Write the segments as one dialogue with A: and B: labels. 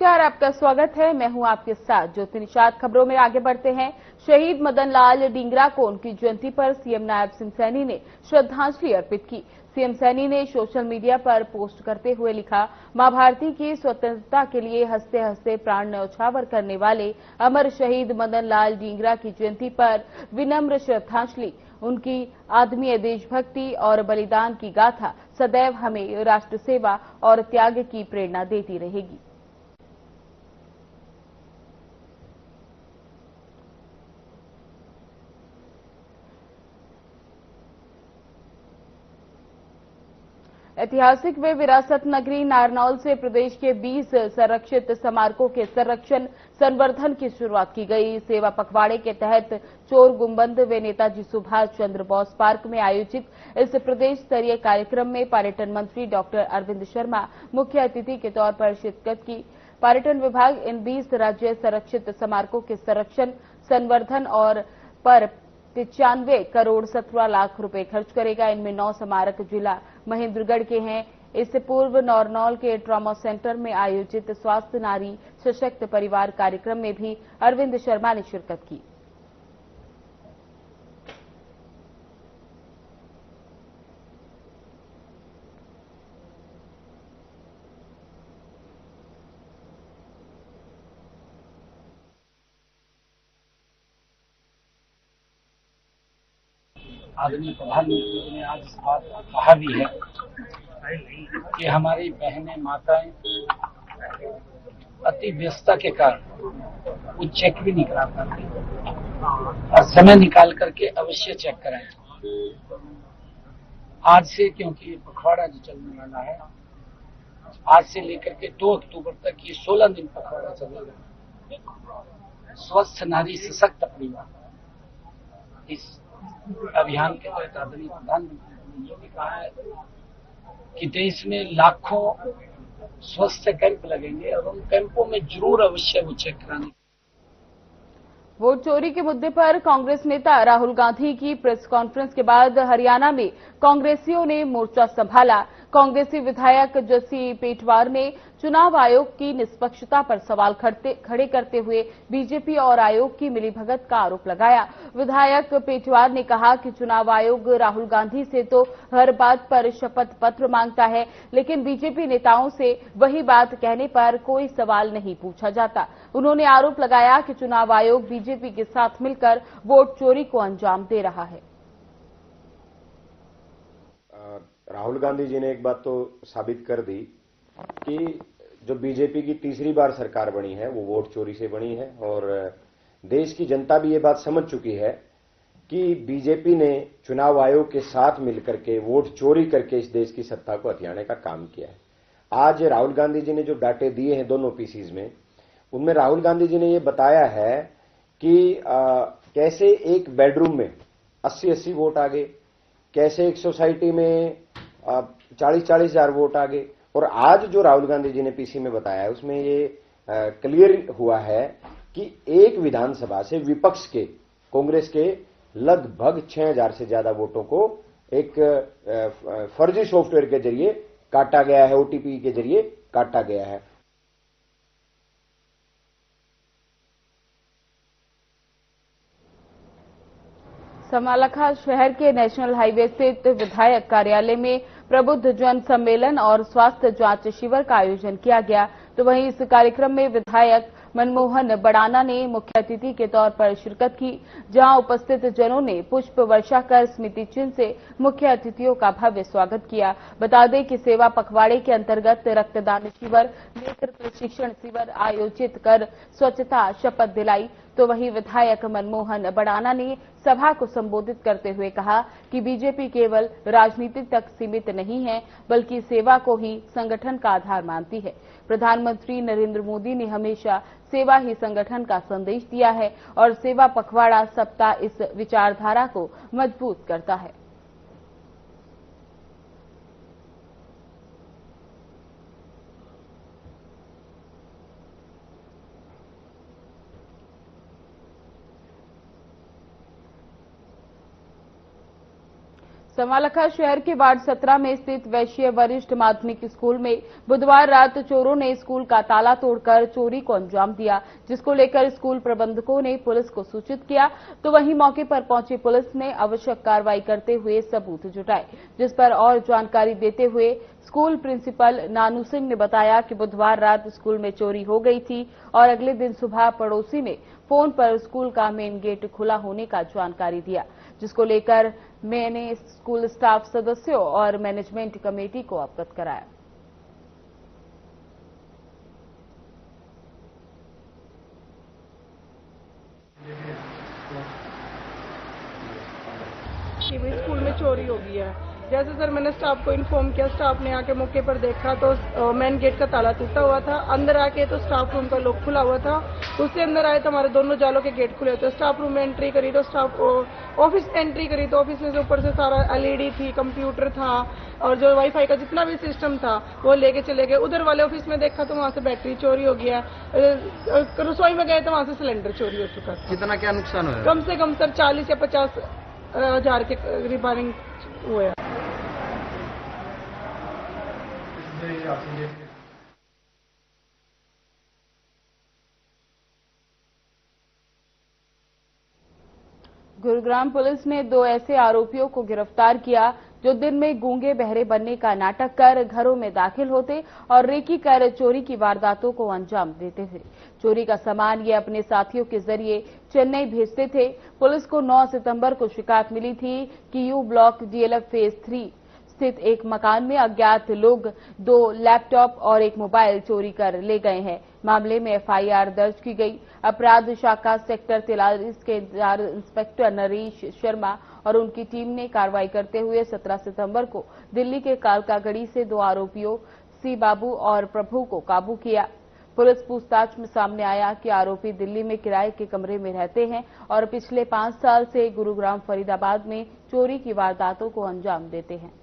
A: नमस्कार, आपका स्वागत है। मैं हूं आपके साथ ज्योति निषाद। खबरों में आगे बढ़ते हैं। शहीद मदन लाल डींगरा को उनकी जयंती पर सीएम नायब सिंह सैनी ने श्रद्धांजलि अर्पित की। सीएम सैनी ने सोशल मीडिया पर पोस्ट करते हुए लिखा, मां भारती की स्वतंत्रता के लिए हंसते हंसते प्राण न्यौछावर करने वाले अमर शहीद मदन लाल डींगरा की जयंती पर विनम्र श्रद्धांजलि। उनकी आदमीय देशभक्ति और बलिदान की गाथा सदैव हमें राष्ट्र सेवा और त्याग की प्रेरणा देती रहेगी। ऐतिहासिक व विरासत नगरी नारनौल से प्रदेश के 20 संरक्षित स्मारकों के संरक्षण संवर्धन की शुरुआत की गई। सेवा पखवाड़े के तहत चोर गुंबद व नेताजी सुभाष चंद्र बोस पार्क में आयोजित इस प्रदेश स्तरीय कार्यक्रम में पर्यटन मंत्री डॉक्टर अरविंद शर्मा मुख्य अतिथि के तौर पर शिरकत की। पर्यटन विभाग इन 20 राज्य संरक्षित स्मारकों के संरक्षण संवर्धन और पर 95 करोड़ 17 लाख रुपए खर्च करेगा। इनमें 9 स्मारक जिला महेंद्रगढ़ के हैं। इससे पूर्व नारनौल के ट्रॉमा सेंटर में आयोजित स्वास्थ्य नारी सशक्त परिवार कार्यक्रम में भी अरविंद शर्मा ने शिरकत की।
B: आदरणीय प्रधानमंत्री जी ने आज इस बात को कहा भी है कि हमारी बहनें माताएं अति व्यस्तता के कारण वो चेक भी नहीं करा पाती और समय निकाल करके अवश्य चेक कराएं। आज से, क्योंकि पखवाड़ा जो चलने वाला है, आज से लेकर के 2 अक्टूबर तक ये 16 दिन पखवाड़ा चलेगा। स्वस्थ नारी सशक्त परिवार, इस अभियान के तहत आदरणीय प्रधानमंत्री ने ये भी कहा है कि देश में लाखों स्वास्थ्य कैंप लगेंगे और उन कैंपों में जरूर अवश्य वो चेक कराने।
A: वोट चोरी के मुद्दे पर कांग्रेस नेता राहुल गांधी की प्रेस कॉन्फ्रेंस के बाद हरियाणा में कांग्रेसियों ने मोर्चा संभाला। कांग्रेसी विधायक जस्सी पेटवार ने चुनाव आयोग की निष्पक्षता पर सवाल खड़े करते हुए बीजेपी और आयोग की मिलीभगत का आरोप लगाया। विधायक पेटवार ने कहा कि चुनाव आयोग राहुल गांधी से तो हर बात पर शपथ पत्र मांगता है, लेकिन बीजेपी नेताओं से वही बात कहने पर कोई सवाल नहीं पूछा जाता। उन्होंने आरोप लगाया कि चुनाव आयोग बीजेपी के साथ मिलकर वोट चोरी को अंजाम दे रहा है।
C: राहुल गांधी जी ने एक बात तो साबित कर दी कि जो बीजेपी की तीसरी बार सरकार बनी है वो वोट चोरी से बनी है और देश की जनता भी ये बात समझ चुकी है कि बीजेपी ने चुनाव आयोग के साथ मिलकर के वोट चोरी करके इस देश की सत्ता को हथियाने का काम किया है। आज राहुल गांधी जी ने जो डाटे दिए हैं दोनों पीसीज में, उनमें राहुल गांधी जी ने ये बताया है कि कैसे एक बेडरूम में 80-80 वोट आ गए, कैसे एक सोसाइटी में 40-40 हजार वोट आ गए। और आज जो राहुल गांधी जी ने पीसी में बताया है उसमें ये क्लियर हुआ है कि एक विधानसभा से विपक्ष के, कांग्रेस के लगभग 6000 से ज्यादा वोटों को एक फर्जी सॉफ्टवेयर के जरिए काटा गया है, ओटीपी के जरिए काटा गया है।
A: समालखा शहर के नेशनल हाईवे स्थित विधायक कार्यालय में प्रबुद्ध जन सम्मेलन और स्वास्थ्य जांच शिविर का आयोजन किया गया। तो वहीं इस कार्यक्रम में विधायक मनमोहन बड़ाना ने मुख्य अतिथि के तौर पर शिरकत की, जहां उपस्थित जनों ने पुष्प वर्षा कर स्मृति चिन्ह से मुख्य अतिथियों का भव्य स्वागत किया। बता दें कि सेवा पखवाड़े के अंतर्गत रक्तदान शिविर, नेत्र प्रशिक्षण शिविर आयोजित कर स्वच्छता शपथ दिलाई। तो वहीं विधायक मनमोहन बड़ाना ने सभा को संबोधित करते हुए कहा कि बीजेपी केवल राजनीति तक सीमित नहीं है, बल्कि सेवा को ही संगठन का आधार मानती है। प्रधानमंत्री नरेंद्र मोदी ने हमेशा सेवा ही संगठन का संदेश दिया है और सेवा पखवाड़ा सप्ताह इस विचारधारा को मजबूत करता है। समालखा शहर के वार्ड 17 में स्थित वैश्य वरिष्ठ माध्यमिक स्कूल में बुधवार रात चोरों ने स्कूल का ताला तोड़कर चोरी को अंजाम दिया, जिसको लेकर स्कूल प्रबंधकों ने पुलिस को सूचित किया। तो वहीं मौके पर पहुंची पुलिस ने आवश्यक कार्रवाई करते हुए सबूत जुटाए, जिस पर और जानकारी देते हुए स्कूल प्रिंसिपल नानू सिंह ने बताया कि बुधवार रात स्कूल में चोरी हो गई थी और अगले दिन सुबह पड़ोसी ने फोन पर स्कूल का मेन गेट खुला होने का जानकारी दिया, जिसको लेकर मैंने स्कूल स्टाफ सदस्यों और मैनेजमेंट कमेटी को अवगत कराया।
D: स्कूल में चोरी हो गई है। जैसे सर मैंने स्टाफ को इन्फॉर्म किया, स्टाफ ने आके मौके पर देखा तो मेन गेट का ताला टूटा हुआ था। अंदर आके तो स्टाफ रूम का लॉक खुला हुआ था। उससे अंदर आए तो हमारे दोनों जालों के गेट खुले थे। स्टाफ रूम में एंट्री करी तो ऑफिस एंट्री करी तो ऑफिस में से ऊपर से सारा एलईडी थी, कंप्यूटर था और जो वाईफाई का जितना भी सिस्टम था वो लेके चले गए। उधर वाले ऑफिस में देखा तो वहां से बैटरी चोरी हो गया। रसोई में गए तो वहां से सिलेंडर चोरी हो चुका था।
E: कितना क्या नुकसान हुआ?
D: कम से कम सर 40 या 50 हजार के रिपेयरिंग हुए हैं।
A: गुरुग्राम पुलिस ने 2 ऐसे आरोपियों को गिरफ्तार किया जो दिन में गूंगे बहरे बनने का नाटक कर घरों में दाखिल होते और रेकी कर चोरी की वारदातों को अंजाम देते थे। चोरी का सामान ये अपने साथियों के जरिए चेन्नई भेजते थे। पुलिस को 9 सितंबर को शिकायत मिली थी कि यू ब्लॉक डीएलएफ फेज 3 स्थित एक मकान में अज्ञात लोग 2 लैपटॉप और 1 मोबाइल चोरी कर ले गए हैं। मामले में एफआईआर दर्ज की गई। अपराध शाखा सेक्टर 43 के इंस्पेक्टर नरेश शर्मा और उनकी टीम ने कार्रवाई करते हुए 17 सितंबर को दिल्ली के कालकागड़ी से 2 आरोपियों सी बाबू और प्रभु को काबू किया। पुलिस पूछताछ में सामने आया कि आरोपी दिल्ली में किराए के कमरे में रहते हैं और पिछले 5 साल से गुरुग्राम फरीदाबाद में चोरी की वारदातों को अंजाम देते हैं।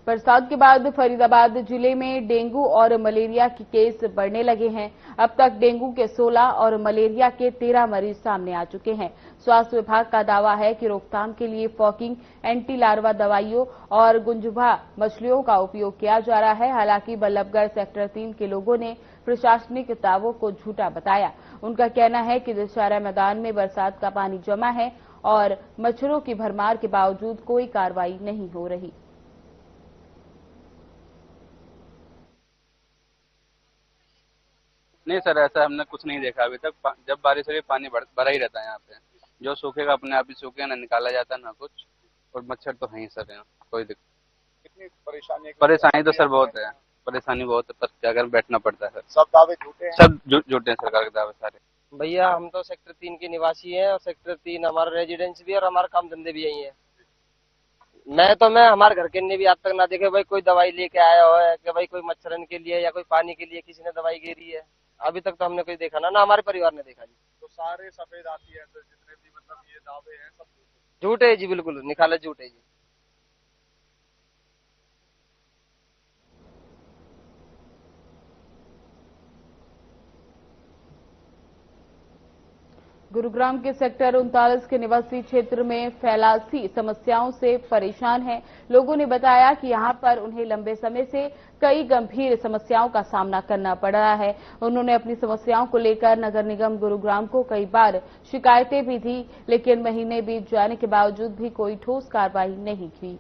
A: बरसात के बाद फरीदाबाद जिले में डेंगू और मलेरिया के केस बढ़ने लगे हैं। अब तक डेंगू के 16 और मलेरिया के 13 मरीज सामने आ चुके हैं। स्वास्थ्य विभाग का दावा है कि रोकथाम के लिए फॉगिंग, एंटी लार्वा दवाइयों और गुंजुभा मछलियों का उपयोग किया जा रहा है। हालांकि बल्लभगढ़ सेक्टर 3 के लोगों ने प्रशासनिक दावों को झूठा बताया। उनका कहना है कि दशहरा मैदान में बरसात का पानी जमा है और मच्छरों की भरमार के बावजूद कोई कार्रवाई नहीं हो रही।
F: नहीं सर, ऐसा हमने कुछ नहीं देखा अभी तक। जब बारिश हो रही पानी भरा ही रहता है यहाँ पे। जो सूखेगा अपने आप ही सूखे, ना निकाला जाता ना कुछ। और मच्छर तो है ही सर यहाँ, कोई दिक्कत।
E: कितनी
F: परेशानी तो सर बहुत है, परेशानी बहुत है, पर क्या कर बैठना पड़ता है सर।
E: सब दावे झूठे हैं?
F: सब झूठे हैं सरकार के दावे सारे।
G: भैया हम तो सेक्टर 3 के निवासी हैं और सेक्टर 3 हमारा रेजिडेंस भी है और हमारा काम धंधे भी यही है। मैं हमारे घर के ने भी आज तक ना देखे भाई कोई दवाई लेके आया हो है कि भाई कोई मच्छरन के लिए या कोई पानी के लिए किसी ने दवाई गिरी है। अभी तक तो हमने कोई देखा ना हमारे परिवार ने देखा जी।
E: तो सारे सफेद आती है तो जितने भी मतलब ये दावे हैं सब
G: झूठे है जी, बिल्कुल निकाले झूठे जी।
A: गुरुग्राम के सेक्टर 39 के निवासी क्षेत्र में फैलासी समस्याओं से परेशान हैं। लोगों ने बताया कि यहां पर उन्हें लंबे समय से कई गंभीर समस्याओं का सामना करना पड़ रहा है। उन्होंने अपनी समस्याओं को लेकर नगर निगम गुरुग्राम को कई बार शिकायतें भी दी, लेकिन महीने बीत जाने के बावजूद भी कोई ठोस कार्रवाई नहीं की।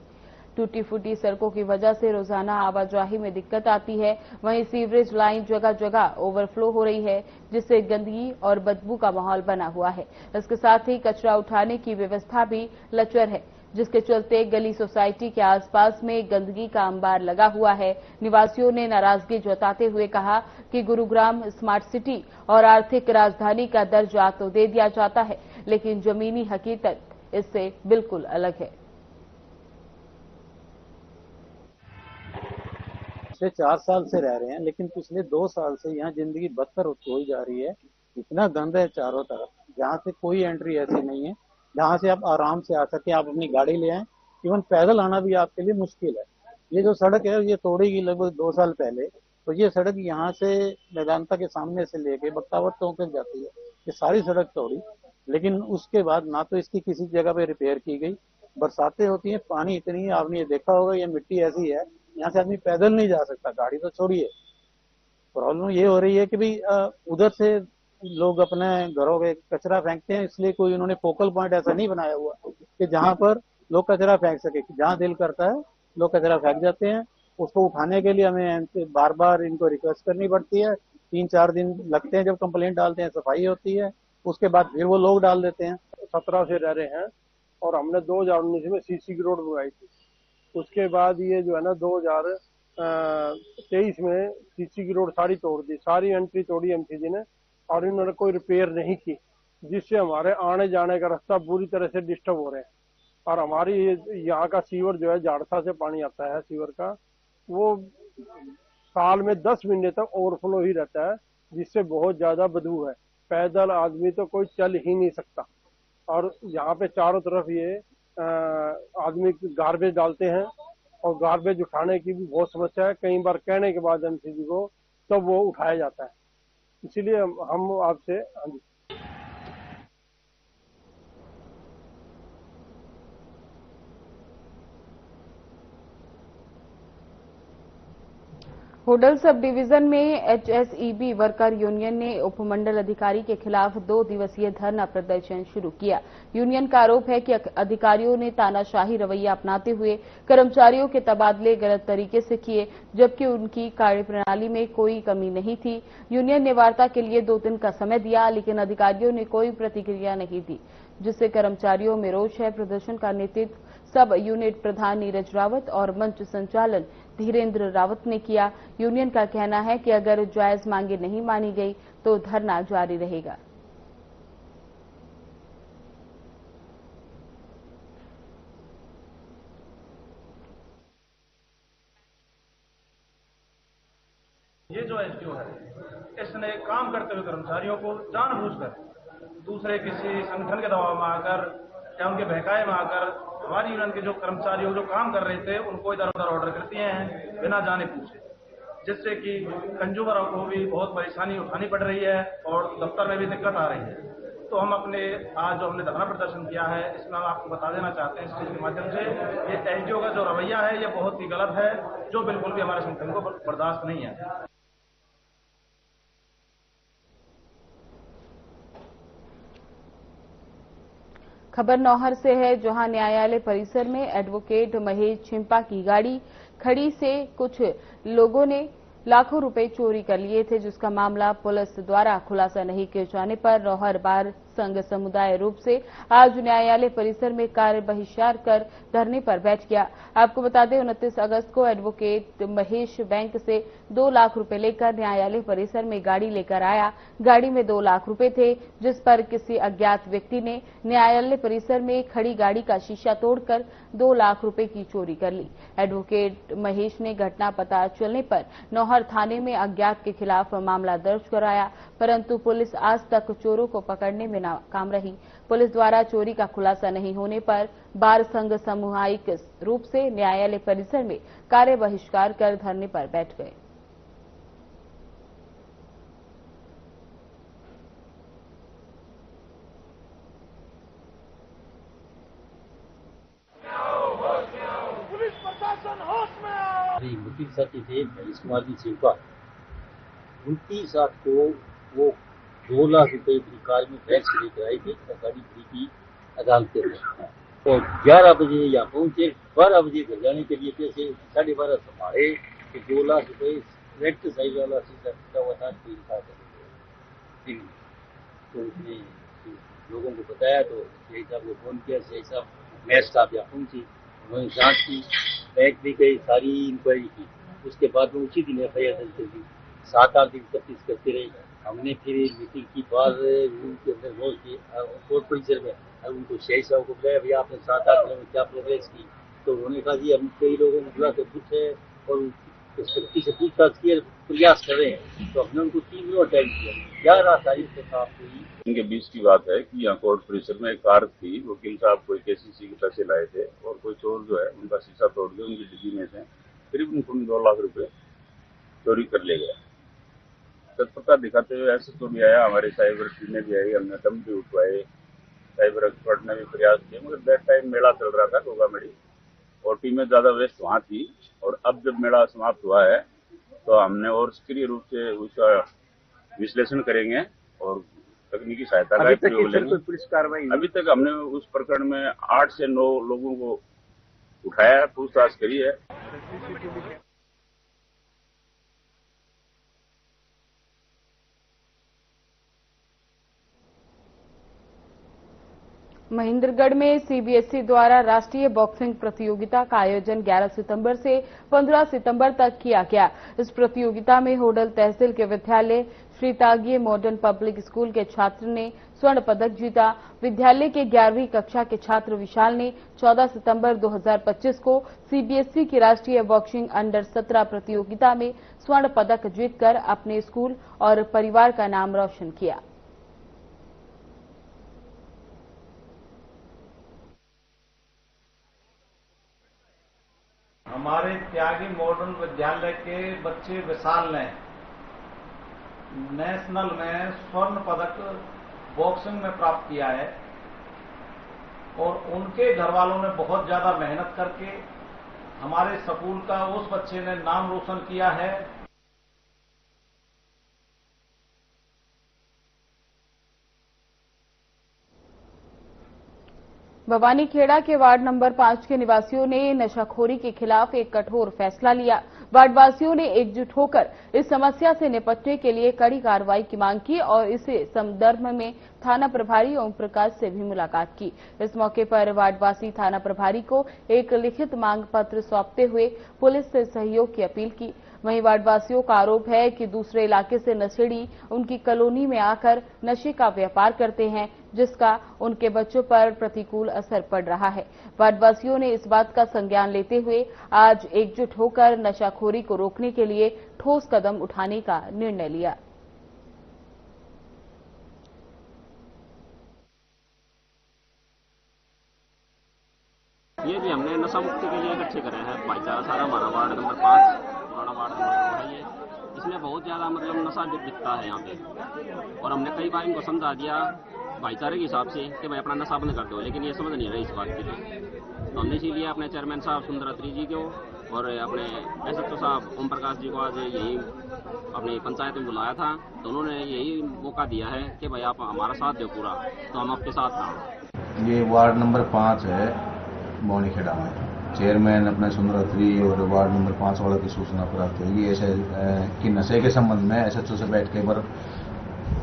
A: टूटी फूटी सड़कों की वजह से रोजाना आवाजाही में दिक्कत आती है। वहीं सीवरेज लाइन जगह जगह ओवरफ्लो हो रही है, जिससे गंदगी और बदबू का माहौल बना हुआ है। इसके साथ ही कचरा उठाने की व्यवस्था भी लचर है, जिसके चलते गली सोसाइटी के आसपास में गंदगी का अंबार लगा हुआ है। निवासियों ने नाराजगी जताते हुए कहा कि गुरुग्राम स्मार्ट सिटी और आर्थिक राजधानी का दर्जा तो दे दिया जाता है, लेकिन जमीनी हकीकत इससे बिल्कुल अलग है।
H: पिछले 4 साल से रह रहे हैं, लेकिन पिछले 2 साल से यहाँ जिंदगी बदतर होती ही जा रही है। इतना गंद है चारों तरफ, जहाँ से कोई एंट्री ऐसी नहीं है जहाँ से आप आराम से आ सके, आप अपनी गाड़ी ले आए। इवन पैदल आना भी आपके लिए मुश्किल है। ये जो सड़क है ये तोड़ी गई लगभग 2 साल पहले, तो ये सड़क यहाँ से वेदांता के सामने से लेके बख्तावर चौक तक जाती है, ये सारी सड़क तोड़ी, लेकिन उसके बाद ना तो इसकी किसी जगह पे रिपेयर की गई। बरसातें होती हैं, पानी इतनी है, आपने ये देखा होगा, ये मिट्टी ऐसी है यहाँ से आदमी पैदल नहीं जा सकता, गाड़ी तो छोड़िए। प्रॉब्लम ये हो रही है कि भाई उधर से लोग अपने घरों पे कचरा फेंकते हैं, इसलिए कोई उन्होंने फोकल पॉइंट ऐसा नहीं बनाया हुआ कि जहां पर लोग कचरा फेंक सके। जहां दिल करता है लोग कचरा फेंक जाते हैं, उसको उठाने के लिए हमें बार बार इनको रिक्वेस्ट करनी पड़ती है। 3-4 दिन लगते हैं, जब कंप्लेंट डालते हैं सफाई होती है, उसके बाद फिर वो लोग डाल देते हैं।
E: 17 से रह रहे हैं और हमने 2019 में सीसी की रोड बनवाई थी। उसके बाद ये जो है ना 2023 में सीसी की रोड सारी तोड़ दी, सारी एंट्री तोड़ी एमसीजी ने, और इन्होंने कोई रिपेयर नहीं की, जिससे हमारे आने जाने का रास्ता पूरी तरह से डिस्टर्ब हो रहे हैं। और हमारी यहाँ का सीवर जो है, झाड़सा से पानी आता है सीवर का, वो साल में 10 महीने तक ओवरफ्लो ही रहता है, जिससे बहुत ज्यादा बदबू है। पैदल आदमी तो कोई चल ही नहीं सकता। और यहाँ पे चारों तरफ ये आदमी गार्बेज डालते हैं, और गार्बेज उठाने की भी बहुत समस्या है। कई बार कहने के बाद एमसीजी को तब वो उठाया जाता है। इसीलिए हम आपसे, हाँ जी,
A: होडल सब डिवीजन में एचएसईबी वर्कर यूनियन ने उपमंडल अधिकारी के खिलाफ 2 दिवसीय धरना प्रदर्शन शुरू किया। यूनियन का आरोप है कि अधिकारियों ने तानाशाही रवैया अपनाते हुए कर्मचारियों के तबादले गलत तरीके से किए, जबकि उनकी कार्यप्रणाली में कोई कमी नहीं थी। यूनियन ने वार्ता के लिए 2 दिन का समय दिया, लेकिन अधिकारियों ने कोई प्रतिक्रिया नहीं दी, जिससे कर्मचारियों में रोष है। प्रदर्शन का नेतृत्व सब यूनिट प्रधान नीरज रावत और मंच संचालन धीरेन्द्र रावत ने किया। यूनियन का कहना है कि अगर जायज मांगे नहीं मानी गई तो धरना जारी रहेगा।
I: ये जो एसडीओ है, इसने काम करते हुए कर्मचारियों को जानबूझकर दूसरे किसी संगठन के दबाव में आकर या उनके बहकाए में आकर हमारी यूनियन के जो कर्मचारी जो काम कर रहे थे उनको इधर उधर ऑर्डर कर दिए हैं बिना जाने पूछे, जिससे कि कंज्यूमरों को भी बहुत परेशानी उठानी पड़ रही है और दफ्तर में भी दिक्कत आ रही है। तो हम अपने आज जो हमने धरना प्रदर्शन किया है, इसमें हम आपको बता देना चाहते हैं इस चीज के माध्यम से, ये एसडीओ का जो रवैया है ये बहुत ही गलत है, जो बिल्कुल भी हमारे संगठन को बर्दाश्त नहीं है।
A: खबर नौहर से है, जहां न्यायालय परिसर में एडवोकेट महेश छिंपा की गाड़ी खड़ी से कुछ लोगों ने लाखों रुपए चोरी कर लिए थे, जिसका मामला पुलिस द्वारा खुलासा नहीं किए जाने पर नौहर बार संघ समुदाय रूप से आज न्यायालय परिसर में कार्य बहिष्कार कर धरने पर बैठ गया। आपको बता दें 29 अगस्त को एडवोकेट महेश बैंक से 2 लाख रुपए लेकर न्यायालय परिसर में गाड़ी लेकर आया। गाड़ी में 2 लाख रुपए थे, जिस पर किसी अज्ञात व्यक्ति ने न्यायालय परिसर में खड़ी गाड़ी का शीशा तोड़कर 2 लाख रुपए की चोरी कर ली। एडवोकेट महेश ने घटना पता चलने पर नौहर थाने में अज्ञात के खिलाफ मामला दर्ज कराया, परंतु पुलिस आज तक चोरों को पकड़ने में नाकाम रही। पुलिस द्वारा चोरी का खुलासा नहीं होने पर बार संघ सामूहिक रूप से न्यायालय परिसर में कार्य बहिष्कार कर धरने पर बैठ गए।
J: वकील साथी थे महेश कुमार जी छिंपा, 29/7 को वो 2 लाख रुपए की कार में बैग से लेकर आए थे, सरकारी खड़ी की अदालत के अंदर, और 11 बजे यहाँ पहुंचे। 12 बजे घर जाने के लिए पैसे 12:30 संभाले कि 2 लाख रुपए रेड साइज वाला शीशा टूटा हुआ था, तो उसने लोगों को बताया, तो सीआई साहब को फोन किया। सीआई साहब महेश साहब यहाँ पहुंची, उन्होंने जांच की, बैग भी गई, सारी इंक्वायरी की। उसके बाद में उसी दिन FIR दर्ज कर दी। 7-8 दिन तफ्तीश करते रहे। हमने फिर मीटिंग की, बार रूम के अंदर रोज के कोर्ट परिसर में उनको सीआई साहब को बुलाया, भैया आपने 7-8 दिन में क्या प्रोग्रेस की? तो उन्होंने कहा जी हम कई लोगों को बुला कर पूछे और सख्ती से पूछताछ किए, प्रयास कर रहे हैं। तो हमने उनको 3 दिन टाइम दिया। 11 तारीख को साफ हुई।
K: इनके बीच की बात है कि यहाँ कोर्ट परिसर में एक कार थी, वकील साहब कोई KCC के पैसे लाए थे और कोई चोर जो है उनका शीशा तोड़ के उनकी डिग्गी में से करीबन 2 लाख रुपए चोरी कर ले गया। तत्परता दिखाते हुए एसएचओ भी आया, हमारे साइबर टीमें भी आई, हमने दम भी उठवाए, साइबर एक्सपर्ट ने भी प्रयास किए, मगर दैट टाइम मेला चल रहा था गोगामेड़ी और टीमें ज्यादा व्यस्त वहां थी। और अब जब मेला समाप्त हुआ है तो हमने और सक्रिय रूप से उसका विश्लेषण करेंगे और तकनीकी सहायता का प्रयोग लेंगे।
L: पुलिस कार्रवाई
K: अभी तक हमने उस प्रकरण में 8 से 9 लोगों को उठाया है, पूछताछ करी है।
A: महेंद्रगढ़ में सीबीएसई द्वारा राष्ट्रीय बॉक्सिंग प्रतियोगिता का आयोजन 11 सितंबर से 15 सितंबर तक किया गया। इस प्रतियोगिता में होडल तहसील के विद्यालय श्री तागिए मॉडर्न पब्लिक स्कूल के छात्र ने स्वर्ण पदक जीता। विद्यालय के 11वीं कक्षा के छात्र विशाल ने 14 सितंबर 2025 को सीबीएसई की राष्ट्रीय बॉक्सिंग अंडर 17 प्रतियोगिता में स्वर्ण पदक जीतकर अपने स्कूल और परिवार का नाम रोशन किया।
L: हमारे त्यागी मॉडर्न विद्यालय के बच्चे विशाल ने नेशनल में स्वर्ण पदक बॉक्सिंग में प्राप्त किया है और उनके घर वालों ने बहुत ज्यादा मेहनत करके हमारे स्कूल का उस बच्चे ने नाम रोशन किया है।
A: भवानीखेड़ा के वार्ड नंबर 5 के निवासियों ने नशाखोरी के खिलाफ एक कठोर फैसला लिया। वार्डवासियों ने एकजुट होकर इस समस्या से निपटने के लिए कड़ी कार्रवाई की मांग की और इसे संदर्भ में थाना प्रभारी ओम प्रकाश से भी मुलाकात की। इस मौके पर वार्डवासी थाना प्रभारी को एक लिखित मांग पत्र सौंपते हुए पुलिस से सहयोग की अपील की। वहीं वार्डवासियों का आरोप है कि दूसरे इलाके से नशेड़ी उनकी कॉलोनी में आकर नशे का व्यापार करते हैं, जिसका उनके बच्चों पर प्रतिकूल असर पड़ रहा है। वार्डवासियों ने इस बात का संज्ञान लेते हुए आज एकजुट होकर नशाखोरी को रोकने के लिए ठोस कदम उठाने का निर्णय लिया।
M: ये भी हमने नशा मुक्ति के लिए इकट्ठे करे हैं भाईचारा सारा हमारा वार्ड नंबर 5 पुराना वार्ड नंबर है ये। इसमें बहुत ज्यादा मतलब नशा दिखता है यहाँ पे और हमने कई बार इनको समझा दिया भाईचारे के हिसाब से कि भाई अपना नशा बंद कर दो, लेकिन ये समझ नहीं रहे इस बात के लिए। तो हमने इसीलिए अपने चेयरमैन साहब सुंदरात्री जी को और अपने एसएचओ साहब ओम प्रकाश जी को आज यही अपनी पंचायत में बुलाया था। तो उन्होंने यही मौका दिया है कि भाई आप हमारा साथ दो पूरा, तो हम आपके साथ हैं।
N: ये वार्ड नंबर 5 है भवानीखेड़ा में। चेयरमैन अपने सुंदरात्री और वार्ड नंबर 5 वालों की सूचना प्राप्त हुई ऐसे कि नशे के संबंध में एसएचओ से बैठ के पर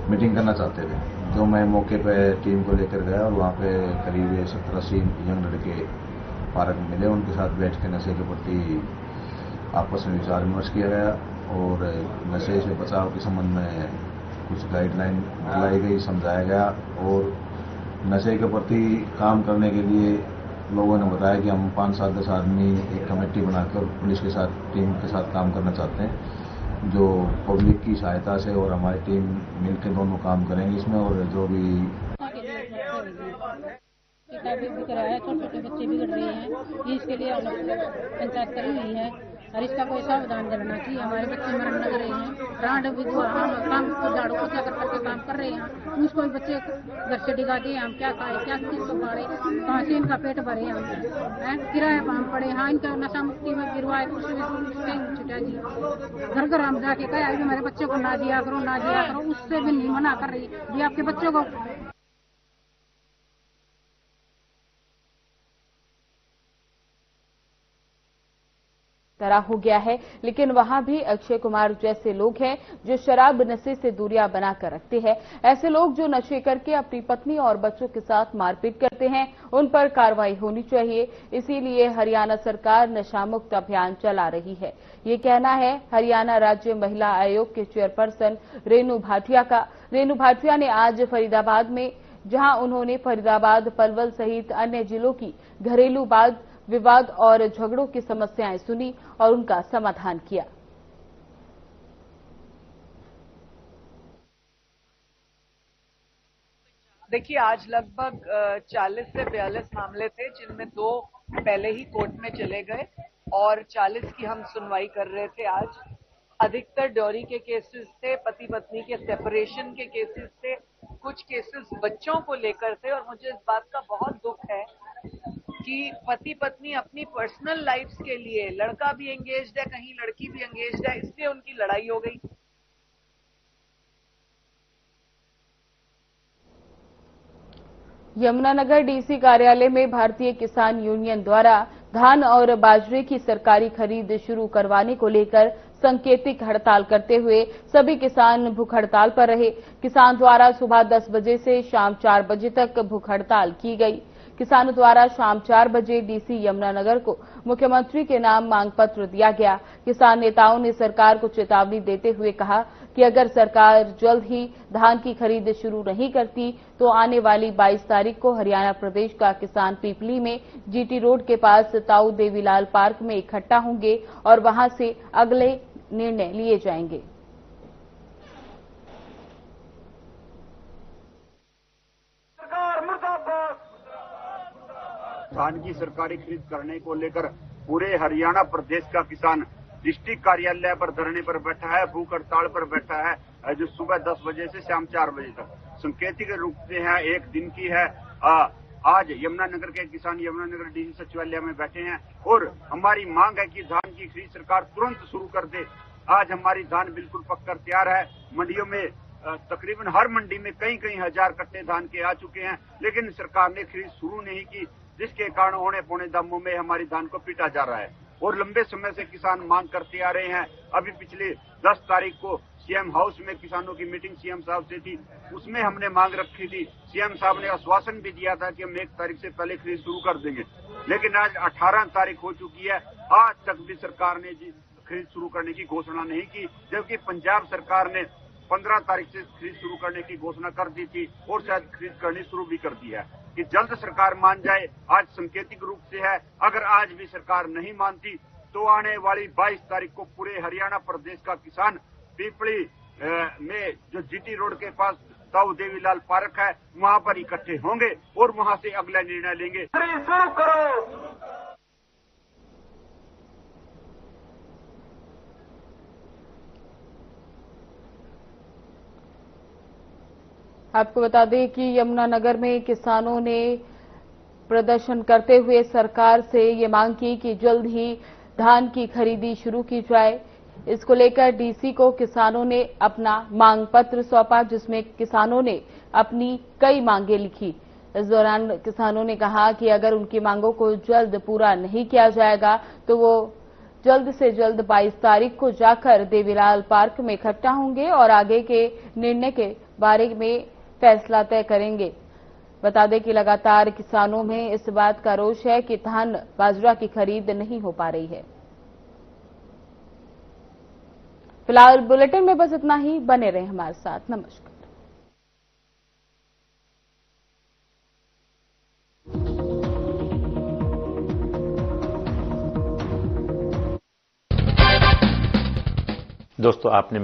N: मीटिंग करना चाहते थे। जो मैं मौके पे टीम को लेकर गया और वहाँ पे करीब 70-80 यंग लड़के पार्क में मिले। उनके साथ बैठ के नशे के प्रति आपस में विचार विमर्श किया गया और नशे से बचाव के संबंध में कुछ गाइडलाइन दिलाई गई, समझाया गया और नशे के प्रति काम करने के लिए लोगों ने बताया कि हम 5-7-10 आदमी एक कमेटी बनाकर पुलिस के साथ टीम के साथ काम करना चाहते हैं, जो पब्लिक की सहायता से और हमारी टीम मिलकर दोनों काम करेंगे इसमें। और जो भी
O: बिगड़ रहा है, छोटे छोटे बच्चे बिगड़ रहे हैं, इसके लिए पंचायत करी हुई है और इसका कोई सावधान करना चाहिए। हमारे बच्चे मरण लग रहे हैं, रांड विधवा काम को झाड़ू पोछा करके काम कर रहे हैं, उसको भी बच्चे घर से डिगा दिए। हम क्या खाए, क्या किसको मारे, कहाँ से इनका पेट भरे, हम किराया पाम पड़े। हाँ, इनका नशा मुक्ति में गिरवाए कुछ छुटा जी। घर घर हम जाके कहा अभी हमारे बच्चों को ना दिया करो, ना दिया करो, उससे भी नहीं मना कर रही जी। आपके बच्चों को
A: तरह हो गया है, लेकिन वहां भी अक्षय कुमार जैसे लोग हैं जो शराब नशे से दूरियां बनाकर रखते हैं। ऐसे लोग जो नशे करके अपनी पत्नी और बच्चों के साथ मारपीट करते हैं, उन पर कार्रवाई होनी चाहिए। इसीलिए हरियाणा सरकार नशा मुक्त अभियान चला रही है। ये कहना है हरियाणा राज्य महिला आयोग के चेयरपर्सन रेणु भाटिया का। रेणु भाटिया ने आज फरीदाबाद में, जहां उन्होंने फरीदाबाद, पलवल सहित अन्य जिलों की घरेलू विवाद और झगड़ों की समस्याएं सुनी और उनका समाधान किया।
P: देखिए, आज लगभग 40 से 42 मामले थे, जिनमें 2 पहले ही कोर्ट में चले गए और 40 की हम सुनवाई कर रहे थे आज। अधिकतर ड्योरी के केसेस थे, पति पत्नी के सेपरेशन के केसेस थे, कुछ केसेस बच्चों को लेकर थे। और मुझे इस बात का बहुत दुख है कि पति पत्नी अपनी पर्सनल लाइफ्स के लिए, लड़का भी एंगेज्ड है, कहीं लड़की भी एंगेज्ड है, इसलिए उनकी लड़ाई हो गई।
A: यमुनानगर डीसी कार्यालय में भारतीय किसान यूनियन द्वारा धान और बाजरे की सरकारी खरीद शुरू करवाने को लेकर सांकेतिक हड़ताल करते हुए सभी किसान भूख हड़ताल पर रहे। किसान द्वारा सुबह 10 बजे से शाम 4 बजे तक भूख हड़ताल की गई। किसानों द्वारा शाम 4 बजे डीसी यमुनानगर को मुख्यमंत्री के नाम मांग पत्र दिया गया। किसान नेताओं ने सरकार को चेतावनी देते हुए कहा कि अगर सरकार जल्द ही धान की खरीद शुरू नहीं करती तो आने वाली 22 तारीख को हरियाणा प्रदेश का किसान पीपली में जीटी रोड के पास ताऊ देवीलाल पार्क में इकट्ठा होंगे और वहां से अगले निर्णय लिए जाएंगे।
Q: धान की सरकारी खरीद करने को लेकर पूरे हरियाणा प्रदेश का किसान डिस्ट्रिक्ट कार्यालय पर धरने पर बैठा है, भूख हड़ताल पर बैठा है, जो सुबह 10 बजे से शाम 4 बजे तक सांकेतिक रूप से है, एक दिन की है। आज यमुनानगर के किसान यमुनानगर डीसी सचिवालय में बैठे हैं और हमारी मांग है कि धान की खरीद सरकार तुरंत शुरू कर दे। आज हमारी धान बिल्कुल पककर तैयार है। मंडियों में तकरीबन हर मंडी में कई हजार कट्टे धान के आ चुके हैं, लेकिन सरकार ने खरीद शुरू नहीं की, जिसके कारण औने पौने दामों में हमारी धान को पीटा जा रहा है और लंबे समय से किसान मांग करते आ रहे हैं। अभी पिछले 10 तारीख को सीएम हाउस में किसानों की मीटिंग सीएम साहब से थी, उसमें हमने मांग रखी थी। सीएम साहब ने आश्वासन भी दिया था कि हम 1 तारीख से पहले खरीद शुरू कर देंगे, लेकिन आज 18 तारीख हो चुकी है, आज तक भी सरकार ने खरीद शुरू करने की घोषणा नहीं की, जबकि पंजाब सरकार ने 15 तारीख से खरीद शुरू करने की घोषणा कर दी थी और शायद खरीद करनी शुरू भी कर दी है। कि जल्द सरकार मान जाए, आज सांकेतिक रूप से है। अगर आज भी सरकार नहीं मानती तो आने वाली 22 तारीख को पूरे हरियाणा प्रदेश का किसान पीपली में जो जीटी रोड के पास ताऊ देवीलाल पार्क है, वहां पर इकट्ठे होंगे और वहां से अगला निर्णय लेंगे। शुरू करो।
A: आपको बता दें कि यमुनानगर में किसानों ने प्रदर्शन करते हुए सरकार से ये मांग की कि जल्द ही धान की खरीदी शुरू की जाए। इसको लेकर डीसी को किसानों ने अपना मांग पत्र सौंपा, जिसमें किसानों ने अपनी कई मांगे लिखी। इस दौरान किसानों ने कहा कि अगर उनकी मांगों को जल्द पूरा नहीं किया जाएगा तो वो जल्द से जल्द 22 तारीख को जाकर देवीलाल पार्क में इकट्ठा होंगे और आगे के निर्णय के बारे में फैसला तय करेंगे। बता दें कि लगातार किसानों में इस बात का रोष है कि धान बाजरा की खरीद नहीं हो पा रही है। फिलहाल बुलेटिन में बस इतना ही। बने रहें हमारे साथ। नमस्कार।
R: दोस्तों, आपने